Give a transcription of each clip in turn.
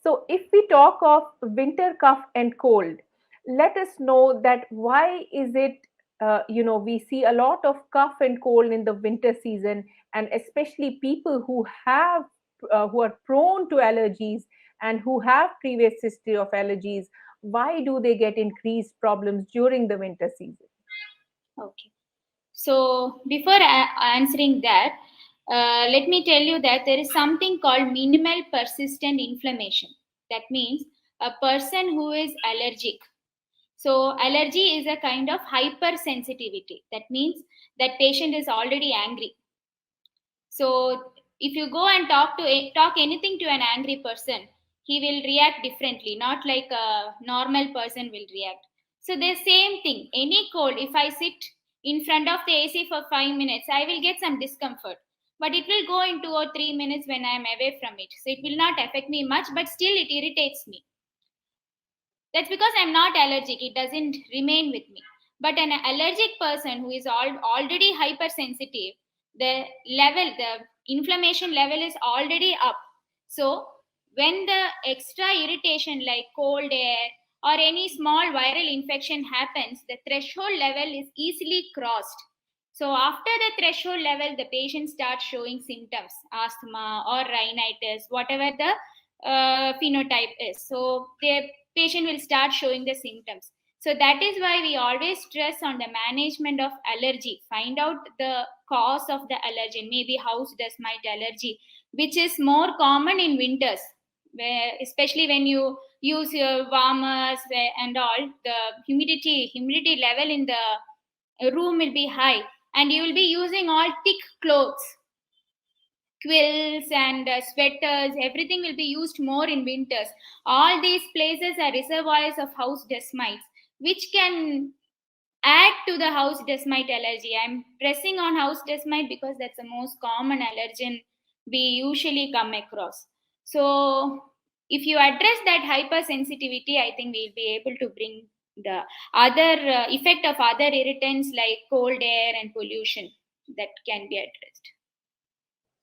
So, if we talk of winter cough and cold, let us know that why is it, we see a lot of cough and cold in the winter season, and especially people who are prone to allergies and who have previous history of allergies. Why do they get increased problems during the winter season? Okay. So before answering that, let me tell you that there is something called minimal persistent inflammation. That means a person who is allergic. So allergy is a kind of hypersensitivity. That means that patient is already angry. So if you go and talk anything to an angry person, he will react differently, not like a normal person will react. So the same thing, any cold, if I sit in front of the AC for 5 minutes, I will get some discomfort. But it will go in 2 or 3 minutes when I am away from it. So it will not affect me much, but still it irritates me. That's because I'm not allergic, it doesn't remain with me. But an allergic person who is already hypersensitive, the inflammation level is already up. So when the extra irritation like cold air or any small viral infection happens, the threshold level is easily crossed. So after the threshold level, the patient starts showing symptoms, asthma or rhinitis, whatever the phenotype is. So the patient will start showing the symptoms. So that is why we always stress on the management of allergy. Find out the cause of the allergen, maybe house dust mite allergy, which is more common in winters, where especially when you use your warmers and all, the humidity level in the room will be high, and you will be using all thick clothes, quills and sweaters, everything will be used more in winters. All these places are reservoirs of house dust mites, which can add to the house dust mite allergy. I'm pressing on house dust mite because that's the most common allergen we usually come across. So if you address that hypersensitivity, I think we'll be able to bring the other effect of other irritants like cold air and pollution that can be addressed.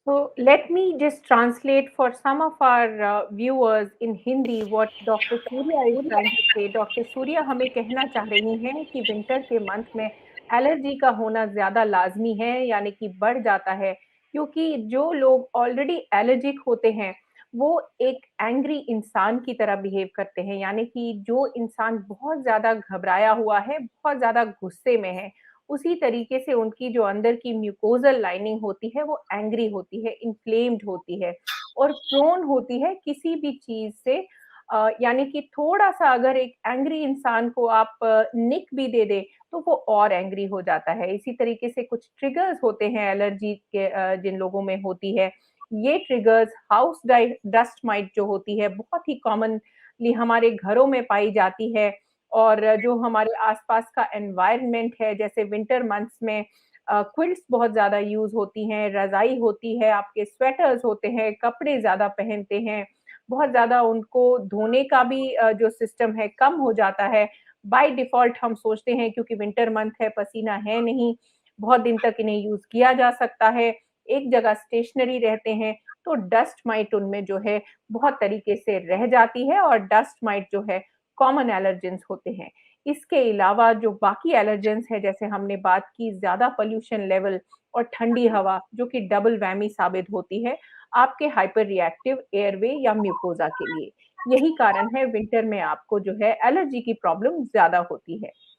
So let me just translate for some of our viewers in Hindi what Dr. Surya is trying to say. Dr. Surya हमें कहना चाह रही हैं कि winter के month में allergy का होना ज़्यादा लाज़मी है, यानी कि बढ़ जाता है, क्योंकि जो लोग ऑलरेडी एलर्जिक होते हैं, वो एक एंग्री इंसान की तरह बिहेव करते हैं, यानी कि जो इंसान बहुत ज़्यादा घबराया हुआ है, बहुत ज़्यादा गुस्से में है, उसी तरीके से उनकी जो अंदर की म्यूकोज़ल लाइनिंग होती है, वो एंग्री होती है, इन्फ्लेम्ड होती है और प्रोन होती है किसी भी चीज़ से। यानी कि थोड़ा-सा अगर एक एंग्री इंसान को आप निक भी दे दें, तो वो और एंग्री हो जाता है। इसी तरीके से कुछ ट्रिगर्स होते हैं एलर्जी के जिन लोगों में होती है, ये ट्रिगर्स हाउस डस्ट माइट जो होती है, बहुत ही कॉमनली हमारे घरों में पाई जाती है और जो हमारे आसपास का एनवायरनमेंट है, जैसे विंटर मंथ्स में क्विल्ट्स बहुत ज़्यादा यूज़ होती हैं, रज़ाई होती है, आपके स्वेटर्स होते हैं, कपड़े ज़्यादा पहनते हैं, बहुत ज़्यादा उनको धोने का भी जो सिस्टम है कम हो जाता है। बाय डिफ़ॉल्ट हम सोचते हैं क्योंकि विंटर मंथ है, पसीना है नहीं, बहुत दिन तक इन्हें यूज़ किया जा सकता है, एक जगह स्टेशनरी रहते हैं, तो डस्ट माइट उनमें जो है बहुत तरीके से रह जाती है और डस्ट माइट जो है कॉमन एलर्जेंस होते हैं। इसके अलावा जो बाकी एलर्जेंस हैं, जैसे हमने बात की ज़्यादा पॉल्यूशन लेवल और ठंडी हवा, जो कि डबल वैमी साबित होती है आपके हाइपर रिएक्टिव एयरवे या म्यूकोज़ा के लिए। यही कारण है विंटर में आपको जो है एलर्जी की प्रॉब्लम ज़्यादा होती है।